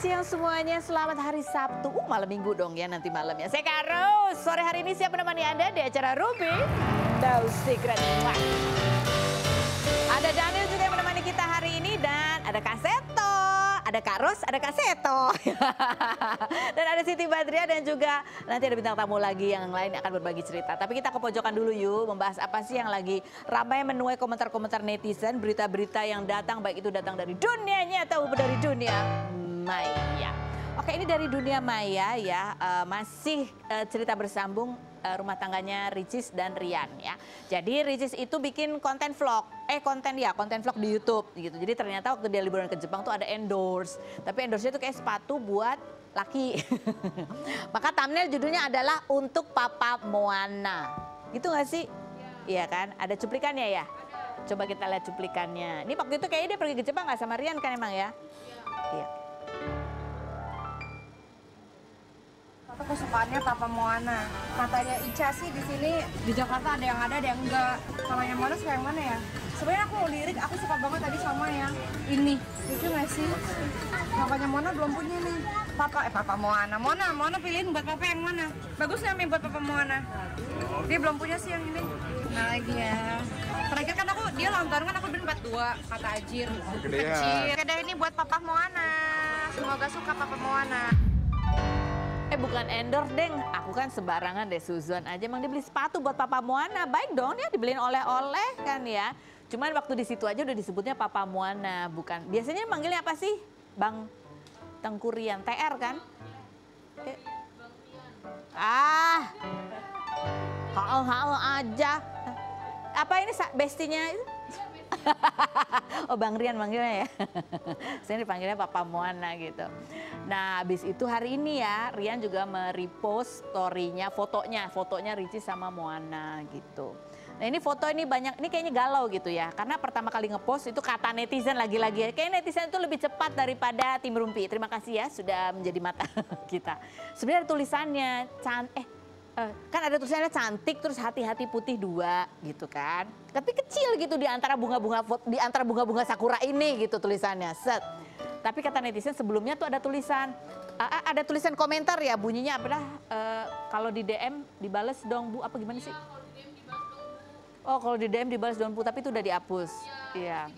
siang semuanya, selamat hari Sabtu. Malam minggu dong ya nanti malam ya. Saya Karo, sore hari ini siap menemani Anda di acara Ruby No Secret. Ada Daniel juga yang menemani kita hari ini dan ada Kak Seto, ada Kak Ros, ada Kak Seto. Dan ada Siti Badriah dan juga nanti ada bintang tamu lagi yang lain yang akan berbagi cerita. Tapi kita ke pojokan dulu yuk, membahas apa sih yang lagi ramai menuai komentar-komentar netizen, berita-berita yang datang, baik itu datang dari dunia nyata atau dari dunia maya. Oke, ini dari dunia maya ya, masih cerita bersambung rumah tangganya Ricis dan Rian ya. Jadi Ricis itu bikin konten vlog, konten vlog di YouTube gitu. Jadi ternyata waktu dia liburan ke Jepang tuh ada endorse, tapi endorse-nya tuh kayak sepatu buat laki. Maka thumbnail judulnya adalah untuk Papa Moana. Gitu gak sih? Iya kan? Ada cuplikannya ya? Coba kita lihat cuplikannya. Ini waktu itu kayaknya dia pergi ke Jepang gak sama Rian kan emang ya? Iya. Itu kesukaannya Papa Moana. Katanya Ica sih di sini di Jakarta ada yang yang enggak. Kalau yang mana suka yang mana ya? Sebenarnya aku lirik, aku suka banget tadi sama yang ini. Lucu nggak sih? Makanya Mona belum punya nih. Papa Moana. Mona pilihin buat Papa yang mana? Bagus nggak nih buat Papa Moana? Dia belum punya sih yang ini. Nah lagi ya. Terakhir kan dia ulang tahun kan aku beli 42 kata Ajir. Kecil. Ada ini buat Papa Moana. Semoga suka Papa Moana. Bukan endorse deng, aku kan sembarangan deh Suzon aja. Emang dibeli sepatu buat Papa Moana, baik dong ya dibeliin oleh-oleh kan ya. Cuman waktu di situ aja udah disebutnya Papa Moana, bukan. Biasanya manggilnya apa sih? Bang Tengku Rian, TR kan? Halo aja. Apa ini bestinya? Oh Bang Rian manggilnya ya. Saya dipanggilnya Papa Moana gitu. Nah habis itu hari ini ya Rian juga merepost story-nya, fotonya Ricis sama Moana gitu. Nah ini foto ini banyak, ini kayaknya galau gitu ya. Karena pertama kali ngepost itu kata netizen lagi-lagi. Kayaknya netizen itu lebih cepat daripada tim Rumpi. Terima kasih ya sudah menjadi mata kita. Sebenarnya ada tulisannya, kan ada tulisannya cantik terus hati-hati putih 2 gitu kan. Tapi kecil gitu di antara bunga-bunga sakura ini gitu tulisannya. Set. Tapi kata netizen sebelumnya tuh ada tulisan komentar ya bunyinya apa dah kalau di DM dibales dong Bu, apa gimana sih? Oh kalau di DM dibales dong Bu, tapi itu udah dihapus. Iya.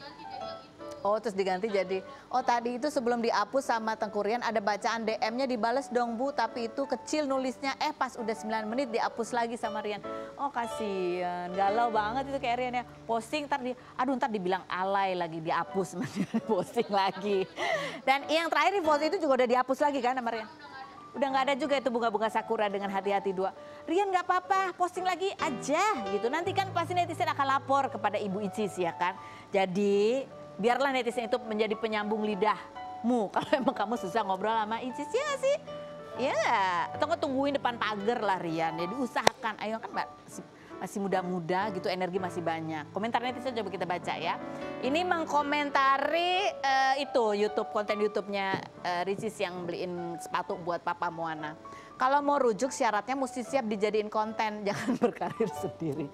Oh terus diganti jadi, oh tadi itu sebelum dihapus sama Tengku Rian ada bacaan DM-nya dibales dong Bu, tapi itu kecil nulisnya, pas udah 9 menit dihapus lagi sama Rian. Oh kasihan, galau banget itu kayak Rian ya, posting ntar dibilang alay lagi dihapus, posting lagi. Dan yang terakhir di foto itu juga udah dihapus lagi kan sama Rian. Udah nggak ada juga itu bunga-bunga sakura dengan hati-hati 2. Rian nggak apa-apa, posting lagi aja gitu. Nanti kan pasti netizen akan lapor kepada Ibu Icis ya kan. Jadi biarlah netizen itu menjadi penyambung lidahmu. Kalau emang kamu susah ngobrol sama Icis ya gak sih? Ya, atau nggak tungguin depan pagar lah Rian. Ya diusahakan, ayo kan masih muda-muda gitu, energi masih banyak. Komentar netizen coba kita baca ya. Ini mengkomentari konten YouTube-nya Ricis yang beliin sepatu buat Papa Moana. Kalau mau rujuk syaratnya mesti siap dijadiin konten, jangan berkarir sendiri.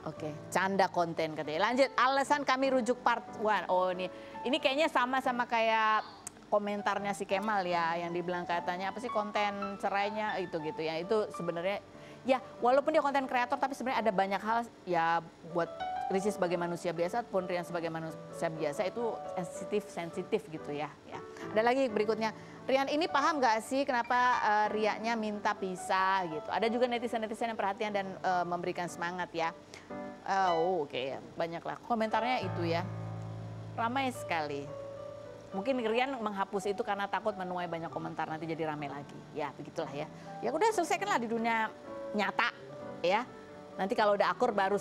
Oke, canda konten katanya. Lanjut, alasan kami rujuk part 1. Oh ini kayaknya sama kayak komentarnya si Kemal ya, yang dibilang katanya apa sih konten cerainya itu gitu ya. Itu sebenarnya ya walaupun dia konten kreator tapi sebenarnya ada banyak hal ya buat Ricis sebagai manusia biasa ataupun Rian sebagai manusia biasa itu sensitif gitu ya. Ada lagi berikutnya, Rian ini paham gak sih kenapa Rianya minta pisah gitu. Ada juga netizen-netizen yang perhatian dan memberikan semangat ya. Oke, banyaklah komentarnya itu ya. Ramai sekali. Mungkin Rian menghapus itu karena takut menuai banyak komentar nanti jadi ramai lagi. Ya begitulah ya. Ya udah selesaikanlah di dunia nyata ya. Nanti kalau udah akur baru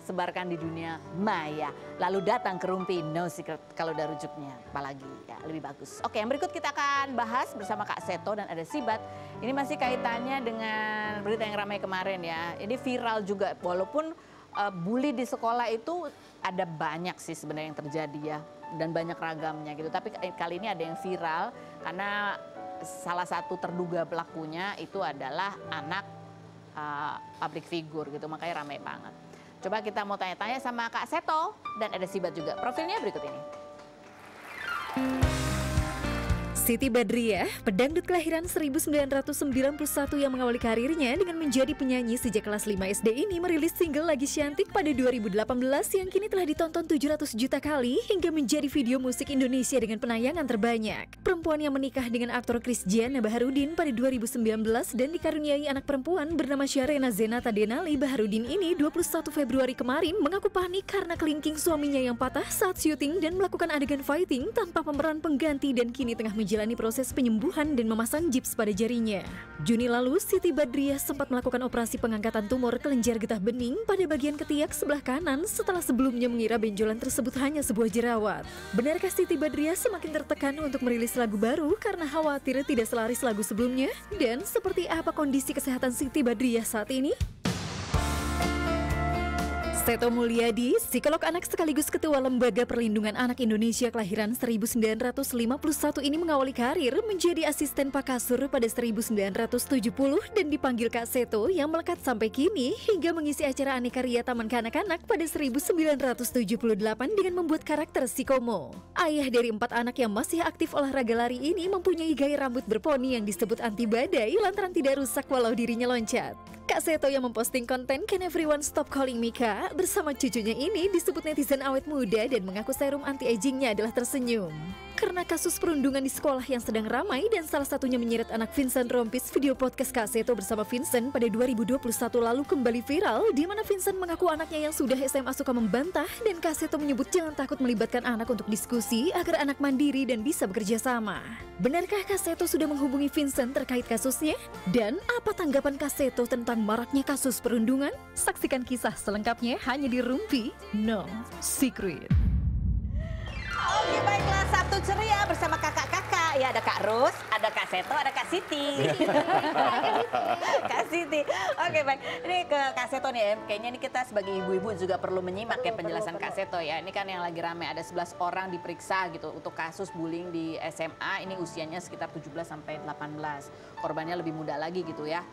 sebarkan di dunia maya. Lalu datang ke Rumpi No Secret kalau udah rujuknya. Apalagi ya lebih bagus. Oke, yang berikut kita akan bahas bersama Kak Seto dan ada Sibat. Ini masih kaitannya dengan berita yang ramai kemarin ya. Ini viral juga walaupun bully di sekolah itu ada banyak sih sebenarnya yang terjadi ya. Dan banyak ragamnya gitu. Tapi kali ini ada yang viral karena salah satu terduga pelakunya itu adalah anak public figure gitu. Makanya ramai banget. Coba kita mau tanya-tanya sama Kak Seto dan ada Sibat juga. Profilnya berikut ini. Siti Badriah, pedangdut kelahiran 1991 yang mengawali karirnya dengan menjadi penyanyi sejak kelas 5 SD ini merilis single Lagi Cantik pada 2018 yang kini telah ditonton 700 juta kali hingga menjadi video musik Indonesia dengan penayangan terbanyak. Perempuan yang menikah dengan aktor Krisdiana Baharudin pada 2019 dan dikaruniai anak perempuan bernama Syarena Zenata Denali Baharudin ini 21 Februari kemarin mengaku panik karena kelingking suaminya yang patah saat syuting dan melakukan adegan fighting tanpa pemeran pengganti dan kini tengah menjalani proses penyembuhan dan memasang gips pada jarinya. Juni lalu, Siti Badriah sempat melakukan operasi pengangkatan tumor kelenjar getah bening pada bagian ketiak sebelah kanan setelah sebelumnya mengira benjolan tersebut hanya sebuah jerawat. Benarkah Siti Badriah semakin tertekan untuk merilis lagu baru karena khawatir tidak selaris lagu sebelumnya? Dan seperti apa kondisi kesehatan Siti Badriah saat ini? Seto Mulyadi, psikolog anak sekaligus Ketua Lembaga Perlindungan Anak Indonesia kelahiran 1951 ini mengawali karir menjadi asisten Pak Kasur pada 1970 dan dipanggil Kak Seto yang melekat sampai kini hingga mengisi acara aneka ria Taman Kanak-Kanak pada 1978 dengan membuat karakter si Komo. Ayah dari 4 anak yang masih aktif olahraga lari ini mempunyai gaya rambut berponi yang disebut anti badai lantaran tidak rusak walau dirinya loncat. Kak Seto yang memposting konten Can Everyone Stop Calling Me Kak bersama cucunya ini disebut netizen awet muda dan mengaku serum anti-agingnya adalah tersenyum. Karena kasus perundungan di sekolah yang sedang ramai dan salah satunya menyeret anak Vincent Rompis, video podcast Kak Seto bersama Vincent pada 2021 lalu kembali viral di mana Vincent mengaku anaknya yang sudah SMA suka membantah dan Kak Seto menyebut jangan takut melibatkan anak untuk diskusi agar anak mandiri dan bisa bekerja sama. Benarkah Kak Seto sudah menghubungi Vincent terkait kasusnya? Dan apa tanggapan Kak Seto tentang maraknya kasus perundungan? Saksikan kisah selengkapnya hanya di Rumpi No Secret. Oke, baiklah, Sabtu ceria bersama kakak-kakak. Ya, ada Kak Rus, ada Kak Seto, ada Kak Siti. Kak Siti. Oke, baik. Ini ke Kak Seto nih, kayaknya ini kita sebagai ibu-ibu juga perlu menyimak ya penjelasan Kak Seto ya. Ini kan yang lagi rame, ada 11 orang diperiksa gitu untuk kasus bullying di SMA. Ini usianya sekitar 17 sampai 18. Korbannya lebih muda lagi gitu ya.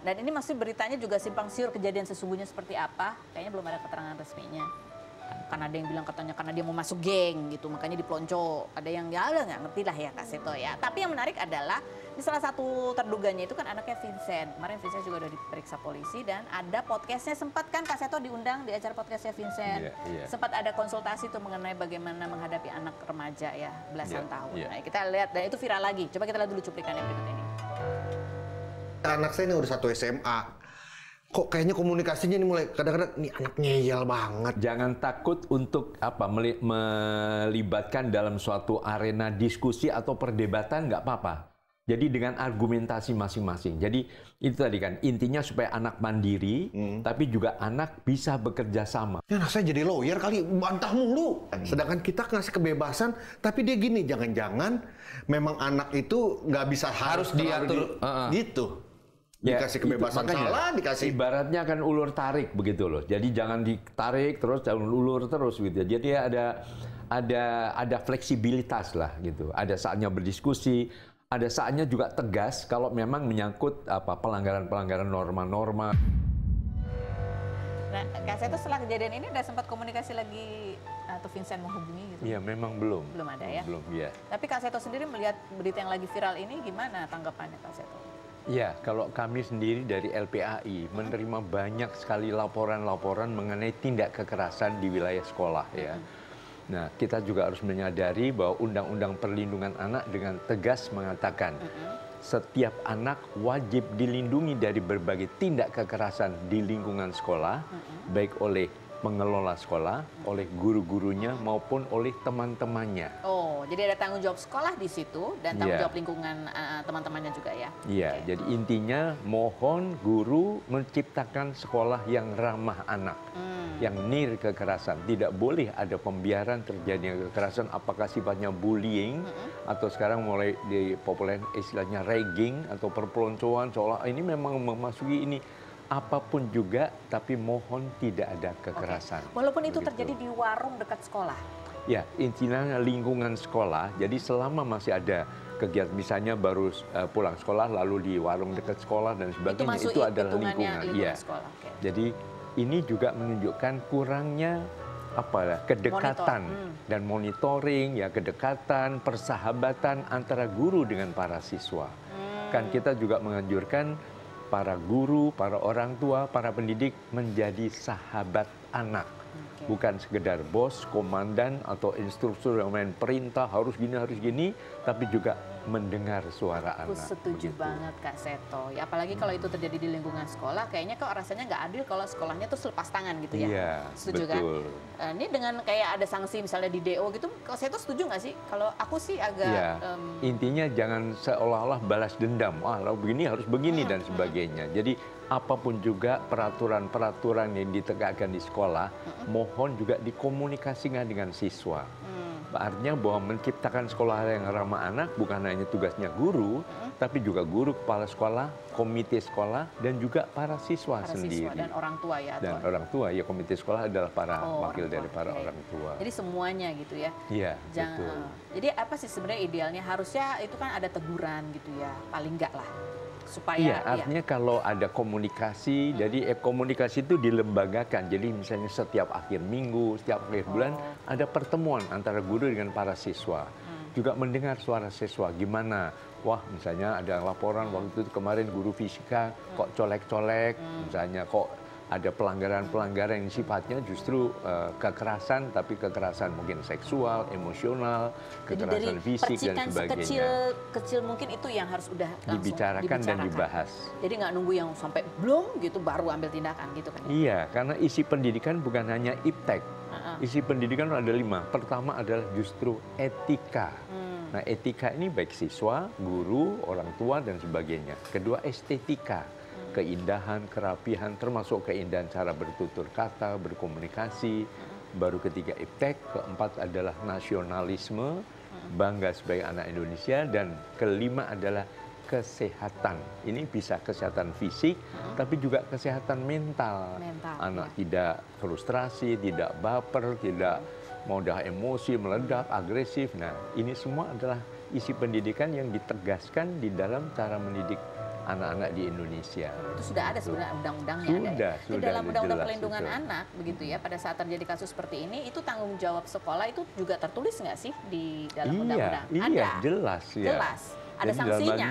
Dan ini masih beritanya juga simpang siur kejadian sesungguhnya seperti apa. Kayaknya belum ada keterangan resminya. Karena ada yang bilang katanya karena dia mau masuk geng gitu, makanya dipelonco. Ada yang ya nggak ngerti lah ya Kak Seto ya. Tapi yang menarik adalah di salah satu terduganya itu kan anaknya Vincent. Kemarin Vincent juga udah diperiksa polisi dan ada podcastnya, sempat kan Kak Seto diundang di acara podcastnya Vincent. Sempat ada konsultasi tuh mengenai bagaimana menghadapi anak remaja ya belasan tahun. Nah, kita lihat dan itu viral lagi. Coba kita lihat dulu cuplikan yang berikut ini. Anak saya ini udah 1 SMA. Kok kayaknya komunikasinya ini mulai kadang-kadang nih anak ngeyel banget. Jangan takut untuk melibatkan dalam suatu arena diskusi atau perdebatan, nggak apa-apa. Jadi dengan argumentasi masing-masing. Jadi itu tadi kan intinya supaya anak mandiri, tapi juga anak bisa bekerja sama. Ya, anak saya jadi lawyer kali, bantah mulu. Sedangkan kita ngasih kebebasan, tapi dia gini, jangan-jangan memang anak itu nggak bisa harus diatur gitu. Dikasih kebebasan itu, salah, dikasih. Ibaratnya kan ulur tarik begitu loh. Jadi jangan ditarik terus, jangan ulur terus gitu. Jadi ada fleksibilitas lah gitu. Ada saatnya berdiskusi, ada saatnya juga tegas kalau memang menyangkut pelanggaran-pelanggaran norma-norma. Nah, Kak Seto setelah kejadian ini udah sempat komunikasi lagi atau Vincent menghubungi gitu? Iya, memang belum. Belum ada ya? Belum, ya. Tapi Kak Seto sendiri melihat berita yang lagi viral ini gimana tanggapannya Kak Seto? Ya, kalau kami sendiri dari LPAI menerima banyak sekali laporan-laporan mengenai tindak kekerasan di wilayah sekolah ya. Nah, kita juga harus menyadari bahwa Undang-Undang Perlindungan Anak dengan tegas mengatakan setiap anak wajib dilindungi dari berbagai tindak kekerasan di lingkungan sekolah, baik oleh pengelola sekolah, oleh guru-gurunya maupun oleh teman-temannya. Oh, jadi ada tanggung jawab sekolah di situ dan tanggung jawab lingkungan teman-temannya juga ya? Iya, jadi intinya mohon guru menciptakan sekolah yang ramah anak, yang nir kekerasan. Tidak boleh ada pembiaran terjadinya kekerasan, apakah sifatnya bullying atau sekarang mulai dipopuler istilahnya ragging atau perpeloncoan, seolah ini memang memasuki ini. Apapun juga, tapi mohon tidak ada kekerasan. Walaupun itu terjadi di warung dekat sekolah? Ya, intinya lingkungan sekolah. Jadi selama masih ada kegiatan, misalnya baru pulang sekolah, lalu di warung dekat sekolah dan sebagainya, itu adalah lingkungan. Ya. Sekolah. Okay. Jadi ini juga menunjukkan kurangnya kedekatan dan monitoring, ya kedekatan, persahabatan antara guru dengan para siswa. Kan kita juga menganjurkan para guru, para orang tua, para pendidik menjadi sahabat anak. Bukan sekedar bos, komandan, atau instruktur yang main perintah harus gini, tapi juga mendengar suara Aku anak. setuju banget Kak Seto. Ya, apalagi kalau itu terjadi di lingkungan sekolah, kayaknya kok rasanya nggak adil kalau sekolahnya tuh lepas tangan gitu ya. Iya, setuju betul. Kan? Ini dengan kayak ada sanksi misalnya di DO gitu, Kak Seto setuju nggak sih? Kalau aku sih agak... Ya, intinya jangan seolah-olah balas dendam. Kalau begini harus begini dan sebagainya. Jadi apapun juga peraturan-peraturan yang ditegakkan di sekolah, mohon juga dikomunikasikan dengan siswa. Artinya bahwa menciptakan sekolah yang ramah anak bukan hanya tugasnya guru, tapi juga guru, kepala sekolah, komite sekolah, dan juga para siswa sendiri. Siswa dan orang tua ya? Dan orang tua, ya komite sekolah adalah para wakil dari para okay. orang tua. Jadi semuanya gitu ya? Iya, betul. Jadi apa sih sebenarnya idealnya? Harusnya itu kan ada teguran gitu ya, paling enggak lah. Supaya, iya, artinya kalau ada komunikasi, jadi komunikasi itu dilembagakan. Jadi misalnya setiap akhir minggu, setiap akhir bulan ada pertemuan antara guru dengan para siswa. Juga mendengar suara siswa, gimana? Wah, misalnya ada laporan waktu itu kemarin guru fisika kok colek-colek, misalnya kok ada pelanggaran-pelanggaran yang sifatnya justru kekerasan, tapi kekerasan mungkin seksual, emosional, kekerasan fisik dan sebagainya. Kecil mungkin itu yang harus udah dibicarakan dan dibahas. Jadi nggak nunggu yang sampai belum gitu baru ambil tindakan gitu kan? Iya, karena isi pendidikan bukan hanya iptek. Isi pendidikan ada 5. Pertama adalah justru etika. Nah, etika ini baik siswa, guru, orang tua dan sebagainya. Kedua, estetika. Keindahan, kerapihan, termasuk keindahan cara bertutur kata, berkomunikasi. Baru ketiga iptek, keempat adalah nasionalisme, bangga sebagai anak Indonesia, dan kelima adalah kesehatan. Ini bisa kesehatan fisik, tapi juga kesehatan mental. Anak tidak frustrasi, tidak baper, tidak mudah emosi, meledak, agresif. Nah, ini semua adalah isi pendidikan yang ditegaskan di dalam cara mendidik anak-anak di Indonesia. Itu sudah ada sebenarnya undang-undangnya. Sudah, di dalam undang-undang perlindungan anak begitu ya, pada saat terjadi kasus seperti ini, itu tanggung jawab sekolah itu juga tertulis nggak sih di dalam undang-undang? Iya, jelas ya. Jelas. Ada dan sanksinya.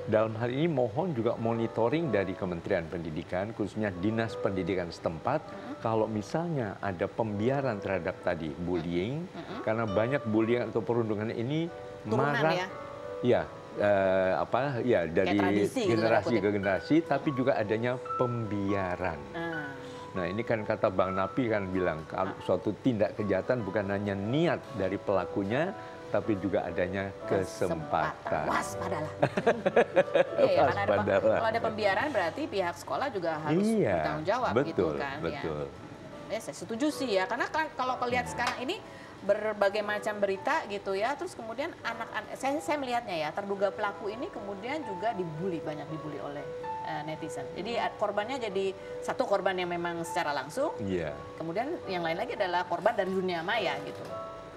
Dalam hal ini mohon juga monitoring dari Kementerian Pendidikan, khususnya Dinas Pendidikan setempat, kalau misalnya ada pembiaran terhadap tadi bullying, karena banyak bullying atau perundungan ini turunan dari generasi ke generasi, tapi juga adanya pembiaran. Nah, ini kan kata Bang Napi kan bilang, kalau suatu tindak kejahatan bukan hanya niat dari pelakunya, tapi juga adanya kesempatan. Waspadalah. Iya, karena kalau ada pembiaran berarti pihak sekolah juga harus bertanggung jawab gitu kan. Betul. Ya, saya setuju sih ya, karena kalau lihat sekarang ini berbagai macam berita gitu ya, terus kemudian anak-anak, saya melihatnya ya, terduga pelaku ini kemudian juga banyak dibully oleh netizen. Jadi korbannya jadi satu korban yang memang secara langsung, kemudian yang lain lagi adalah korban dari dunia maya gitu.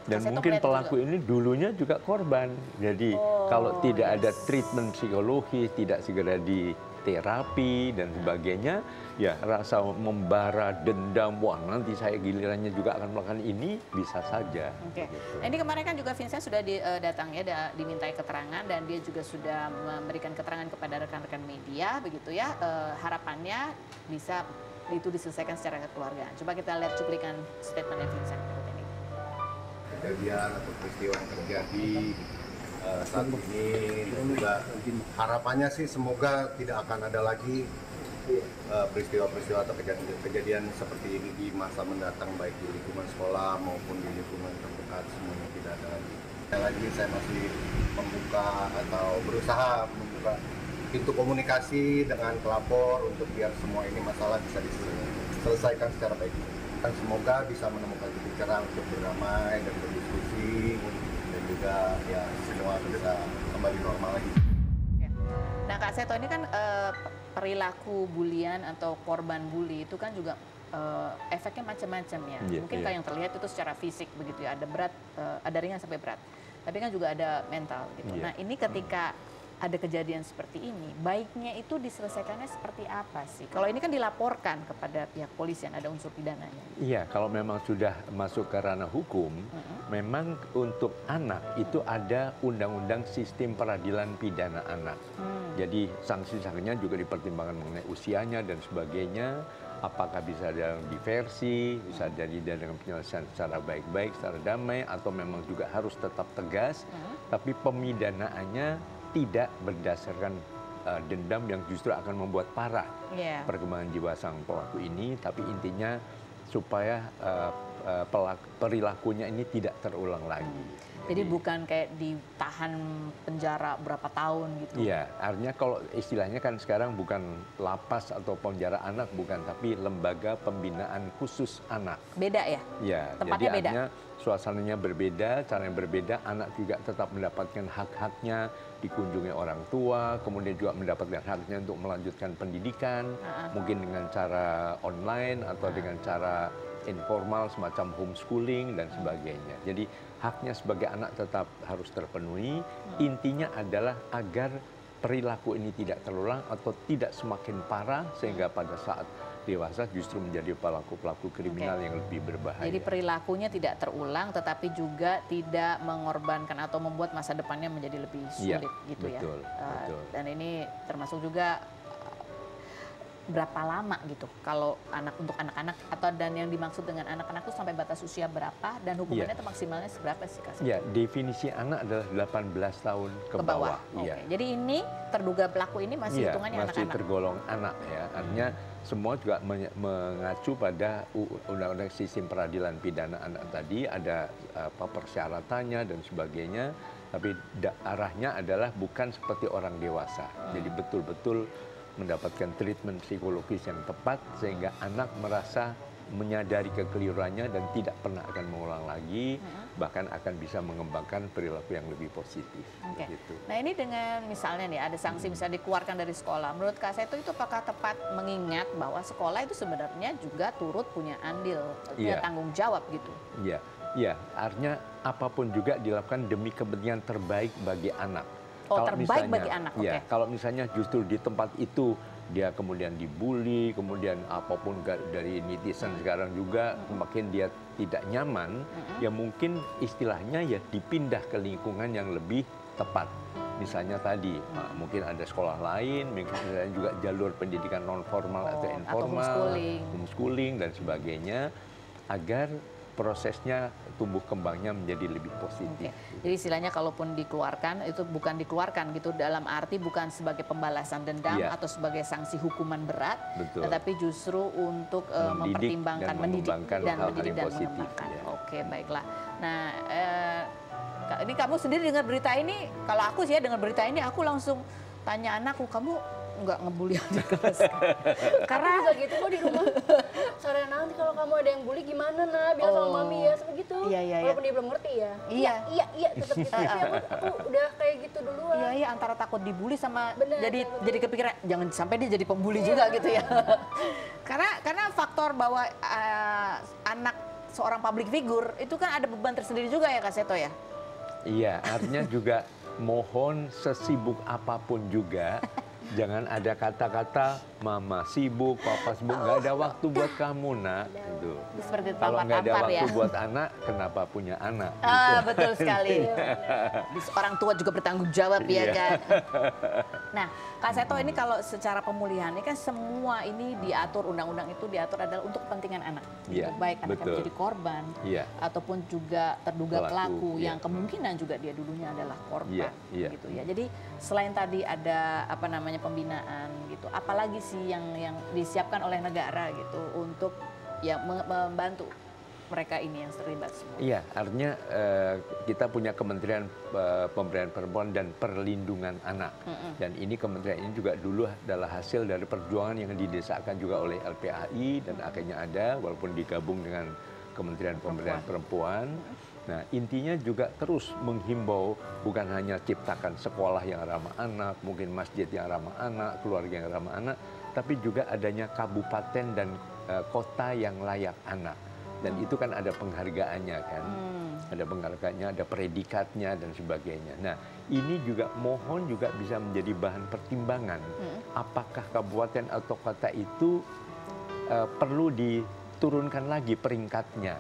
Dan mungkin pelaku ini dulunya juga korban. Jadi kalau tidak ada treatment psikologi, tidak segera diterapi dan sebagainya, ya rasa membara, dendam, wah nanti saya gilirannya juga akan melakukan ini, bisa saja. Oke. Nah, ini kemarin kan juga Vincent sudah datang ya, dimintai keterangan, dan dia juga sudah memberikan keterangan kepada rekan-rekan media, begitu ya. Harapannya bisa itu diselesaikan secara kekeluargaan. Coba kita lihat cuplikan statementnya Vincent berikut ini. Kejadian atau peristiwa yang terjadi saat ini, dan juga harapannya sih semoga tidak akan ada lagi peristiwa-peristiwa atau kejadian seperti ini di masa mendatang, baik di lingkungan sekolah maupun di lingkungan terdekat, semuanya tidak ada lagi. Lagi saya masih berusaha membuka pintu komunikasi dengan pelapor untuk biar semua ini masalah bisa diselesaikan secara baik. Dan semoga bisa menemukan titik terang untuk berdamai dan berdiskusi, dan juga ya semua bisa kembali normal lagi. Nah, Kak Seto, ini kan perilaku bulian atau korban bully itu kan juga efeknya macam-macam ya. Mungkin kayak yang terlihat itu secara fisik begitu ya, ada berat, ada ringan sampai berat. Tapi kan juga ada mental gitu. Nah, ini ketika ada kejadian seperti ini, baiknya itu diselesaikannya seperti apa sih? Kalau ini kan dilaporkan kepada pihak polisian, ada unsur pidananya. Iya, kalau memang sudah masuk ke ranah hukum, memang untuk anak itu ada undang-undang sistem peradilan pidana anak. Jadi sanksi-sanksinya juga dipertimbangkan mengenai usianya dan sebagainya. Apakah bisa dalam diversi, bisa jadi dengan penyelesaian secara baik-baik, secara damai, atau memang juga harus tetap tegas, tapi pemidanaannya tidak berdasarkan dendam yang justru akan membuat parah perkembangan jiwa sang pelaku ini, tapi intinya supaya perilakunya ini tidak terulang lagi. Jadi bukan kayak ditahan penjara berapa tahun gitu. Iya, artinya kalau istilahnya kan sekarang bukan lapas atau penjara anak, bukan, tapi lembaga pembinaan khusus anak. Beda ya? Iya, tempatnya jadi beda. artinya suasananya berbeda, caranya berbeda, anak juga tetap mendapatkan hak-haknya, dikunjungi orang tua, kemudian juga mendapatkan haknya untuk melanjutkan pendidikan, mungkin dengan cara online atau dengan cara informal semacam homeschooling dan sebagainya. Jadi haknya sebagai anak tetap harus terpenuhi. Intinya adalah agar perilaku ini tidak terulang atau tidak semakin parah sehingga pada saat dewasa justru menjadi pelaku-pelaku kriminal yang lebih berbahaya. Jadi perilakunya tidak terulang tetapi juga tidak mengorbankan atau membuat masa depannya menjadi lebih sulit gitu betul, ya. Betul. Dan ini termasuk juga berapa lama gitu kalau untuk anak-anak, atau dan yang dimaksud dengan anak-anak itu sampai batas usia berapa dan hukumannya itu maksimalnya seberapa sih Kak? Ya, definisi anak adalah 18 tahun ke bawah. Iya. Jadi ini terduga pelaku ini masih hitungannya masih anak-anak. tergolong anak ya. Artinya semua juga mengacu pada undang-undang sistem peradilan pidana anak tadi, ada persyaratannya dan sebagainya, tapi arahnya adalah bukan seperti orang dewasa. Jadi betul-betul mendapatkan treatment psikologis yang tepat sehingga anak merasa menyadari kekeliruannya dan tidak pernah akan mengulang lagi, bahkan akan bisa mengembangkan perilaku yang lebih positif. Gitu. Nah ini dengan misalnya nih ada sanksi bisa dikeluarkan dari sekolah, menurut Kak Seto itu apakah tepat, mengingat bahwa sekolah itu sebenarnya juga turut punya andil, punya tanggung jawab gitu? Iya, iya. Artinya apapun juga dilakukan demi kepentingan terbaik bagi anak. Oh, terbaik bagi anak, ya, kalau misalnya justru di tempat itu dia kemudian dibully, kemudian apapun dari netizen sekarang juga makin dia tidak nyaman, ya mungkin istilahnya ya dipindah ke lingkungan yang lebih tepat. Misalnya tadi, mungkin ada sekolah lain, misalnya juga jalur pendidikan non formal atau informal, homeschooling dan sebagainya, agar prosesnya tumbuh kembangnya menjadi lebih positif. Jadi istilahnya kalaupun dikeluarkan itu bukan dikeluarkan gitu dalam arti bukan sebagai pembalasan dendam atau sebagai sanksi hukuman berat, tetapi justru untuk mempertimbangkan mendidik dan mengembangkan. Oke, baiklah. Nah, ini kamu sendiri dengar berita ini, kalau aku sih ya dengar berita ini aku langsung tanya anakku, kamu nggak ngebully adik kelas? Karena juga gitu kok di rumah. Sore nanti kalau kamu ada yang bully gimana nak? Bilang sama mami ya, seperti gitu. Walaupun dia belum ngerti ya. Iya, tetap gitu. Aku udah kayak gitu duluan. Iya, antara takut dibully sama jadi kepikiran jangan sampai dia jadi pembuli juga gitu ya. Karena faktor bahwa anak seorang public figure itu kan ada beban tersendiri juga ya Kak Seto ya. Iya, artinya juga mohon sesibuk apapun juga jangan ada kata-kata mama sibuk, papa sibuk, nggak ada waktu buat kamu nak. Gitu. Kalau nggak ada waktu buat anak, kenapa punya anak? Gitu. Betul sekali. Orang tua juga bertanggung jawab ya kan. Nah, Kak Seto ini kalau secara pemulihan ini kan semua ini diatur, undang-undang itu diatur adalah untuk kepentingan anak. Untuk baik anak yang menjadi korban ataupun juga terduga pelaku yang kemungkinan juga dia dulunya adalah korban gitu ya. Jadi selain tadi ada pembinaan gitu, apalagi sih yang disiapkan oleh negara gitu untuk ya membantu mereka ini yang terlibat semua? Iya, artinya kita punya Kementerian Pemberdayaan Perempuan dan Perlindungan Anak. Dan ini kementerian ini juga dulu adalah hasil dari perjuangan yang didesakan juga oleh LPAI dan akhirnya ada, walaupun digabung dengan Kementerian Pemberdayaan Perempuan. Nah, intinya juga terus menghimbau bukan hanya ciptakan sekolah yang ramah anak, mungkin masjid yang ramah anak, keluarga yang ramah anak, tapi juga adanya kabupaten dan kota yang layak anak. Dan itu kan ada penghargaannya kan. ada penghargaannya, ada predikatnya dan sebagainya. Nah, ini juga mohon juga bisa menjadi bahan pertimbangan. Apakah kabupaten atau kota itu perlu diturunkan lagi peringkatnya?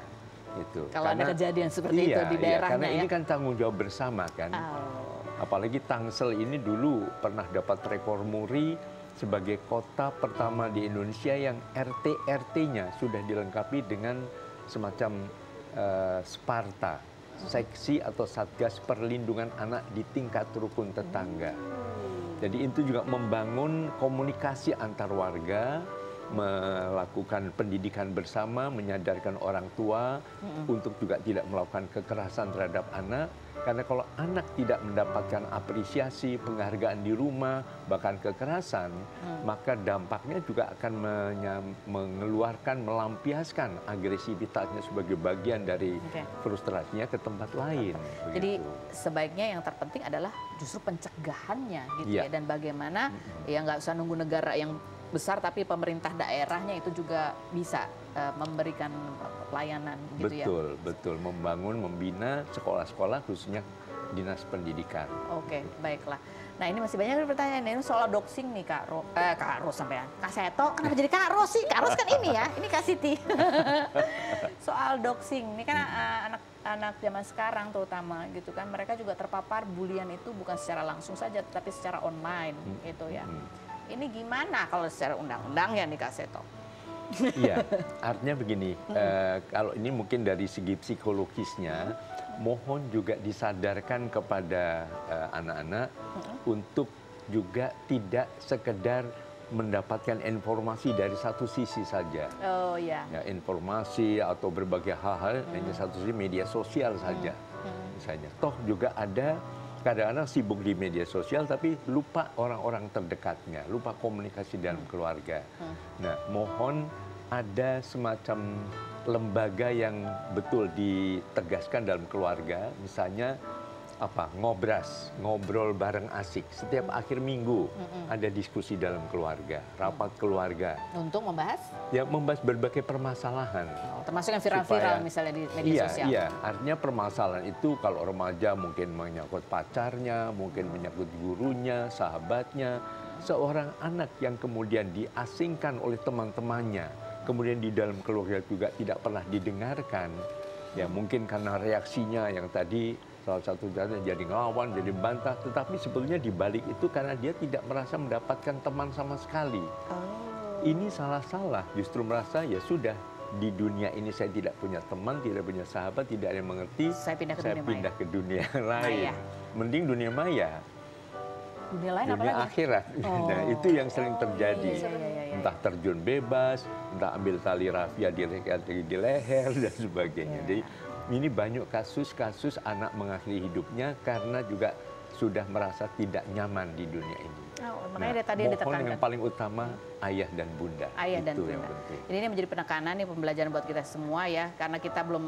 Gitu. Kalau ada kejadian seperti itu di daerahnya, karena ini kan tanggung jawab bersama kan. Apalagi Tangsel ini dulu pernah dapat rekor muri sebagai kota pertama di Indonesia yang RT-RT-nya sudah dilengkapi dengan semacam Sparta, seksi atau satgas perlindungan anak di tingkat rukun tetangga. Jadi itu juga membangun komunikasi antar warga, melakukan pendidikan bersama, menyadarkan orang tua untuk juga tidak melakukan kekerasan terhadap anak. Karena kalau anak tidak mendapatkan apresiasi, penghargaan di rumah, bahkan kekerasan, maka dampaknya juga akan mengeluarkan, melampiaskan agresivitasnya sebagai bagian dari frustrasinya ke tempat lain. Jadi sebaiknya yang terpenting adalah justru pencegahannya gitu ya. Dan bagaimana ya nggak usah nunggu negara yang besar, tapi pemerintah daerahnya itu juga bisa memberikan pelayanan gitu ya. Betul. Membangun, membina sekolah-sekolah khususnya dinas pendidikan. Oke, baiklah. Nah ini masih banyak pertanyaan ini soal doxing nih Kak Ros sampean. Kak Seto, kenapa jadi Kak Ros sih? Kak Ros kan ini ya, ini Kak Siti. Soal doxing, ini kan anak-anak zaman sekarang terutama gitu kan, mereka juga terpapar bulian itu bukan secara langsung saja, tapi secara online gitu ya. Ini gimana kalau secara undang-undang ya nih Kak Seto? Iya, artinya begini, kalau ini mungkin dari segi psikologisnya, mohon juga disadarkan kepada anak-anak untuk juga tidak sekedar mendapatkan informasi dari satu sisi saja. Oh ya. Ya, informasi atau berbagai hal-hal hanya satu sisi, media sosial saja, misalnya. Toh juga ada kadang-kadang sibuk di media sosial tapi lupa orang-orang terdekatnya, lupa komunikasi dalam keluarga. Nah, mohon ada semacam lembaga yang betul ditegaskan dalam keluarga, misalnya ngobras, ngobrol bareng asik. Setiap akhir minggu ada diskusi dalam keluarga, rapat keluarga. Untuk membahas? Ya, membahas berbagai permasalahan. Termasuk yang viral-viral misalnya di media sosial. Iya, artinya permasalahan itu kalau remaja mungkin menyangkut pacarnya, mungkin menyangkut gurunya, sahabatnya. Seorang anak yang kemudian diasingkan oleh teman-temannya, kemudian di dalam keluarga juga tidak pernah didengarkan. Ya mungkin karena reaksinya yang tadi salah satu jadi ngelawan, jadi bantah, tetapi sebetulnya di balik itu karena dia tidak merasa mendapatkan teman sama sekali. Ini salah-salah, justru merasa ya sudah, di dunia ini saya tidak punya teman, tidak punya sahabat, tidak ada yang mengerti, saya pindah ke dunia lain. Mending dunia maya. Dunia lain dunia akhirat. Nah, itu yang sering terjadi. Entah terjun bebas, entah ambil tali rafia di leher dan sebagainya. Jadi ini banyak kasus-kasus anak mengakhiri hidupnya karena juga sudah merasa tidak nyaman di dunia ini. Makanya tadi mohon yang paling utama ayah dan bunda. Ayah dan itu bunda. Yang penting. Jadi ini menjadi penekanan nih, pembelajaran buat kita semua ya, karena kita belum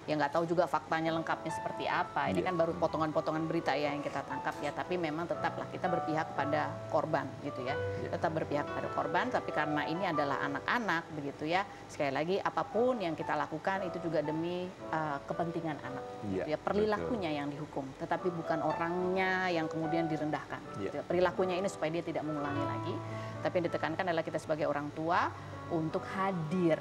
nggak tahu juga faktanya lengkapnya seperti apa. Ini kan baru potongan-potongan berita ya yang kita tangkap ya. Tapi memang tetaplah kita berpihak pada korban gitu ya. Tetap berpihak pada korban. Tapi karena ini adalah anak-anak begitu ya. Sekali lagi apapun yang kita lakukan itu juga demi kepentingan anak. Gitu ya. Perilakunya yang dihukum. Tetapi bukan orangnya yang kemudian direndahkan. Gitu ya. Perilakunya ini supaya dia tidak mengulangi lagi. Tapi yang ditekankan adalah kita sebagai orang tua untuk hadir.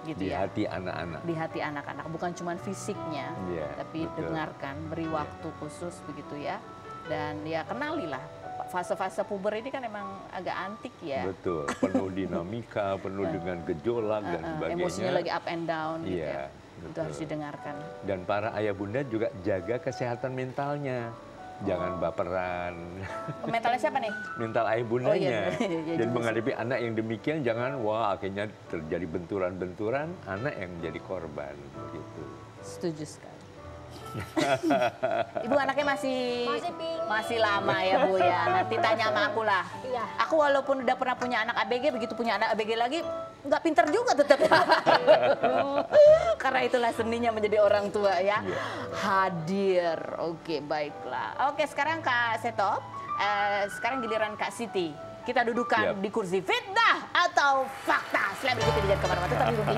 Gitu di ya. hati anak-anak. Di hati anak-anak, bukan cuma fisiknya, tapi dengarkan, beri waktu khusus begitu ya. Dan ya kenalilah, fase-fase puber ini kan emang agak antik ya. Betul, penuh dinamika, penuh dengan gejolak dan sebagainya. Emosinya lagi up and down gitu ya. Betul. Itu harus didengarkan. Dan para ayah bunda juga jaga kesehatan mentalnya. Jangan baperan. Mentalnya siapa nih? Mental ayah bundanya. Jadi menghadapi anak yang demikian jangan akhirnya terjadi benturan-benturan, anak yang menjadi korban begitu. Setuju sekali. Ibu anaknya masih lama ya Bu ya. Nanti tanya sama aku lah. Iya. Aku walaupun udah pernah punya anak ABG, begitu punya anak ABG lagi nggak pinter juga tetap. Karena itulah seninya menjadi orang tua ya. Hadir. Oke, baiklah. Oke, sekarang Kak Seto, sekarang giliran Kak Siti. Kita dudukan di kursi fitnah atau fakta. Selain berikut tidak kemana-mana, tetap di Rumpi.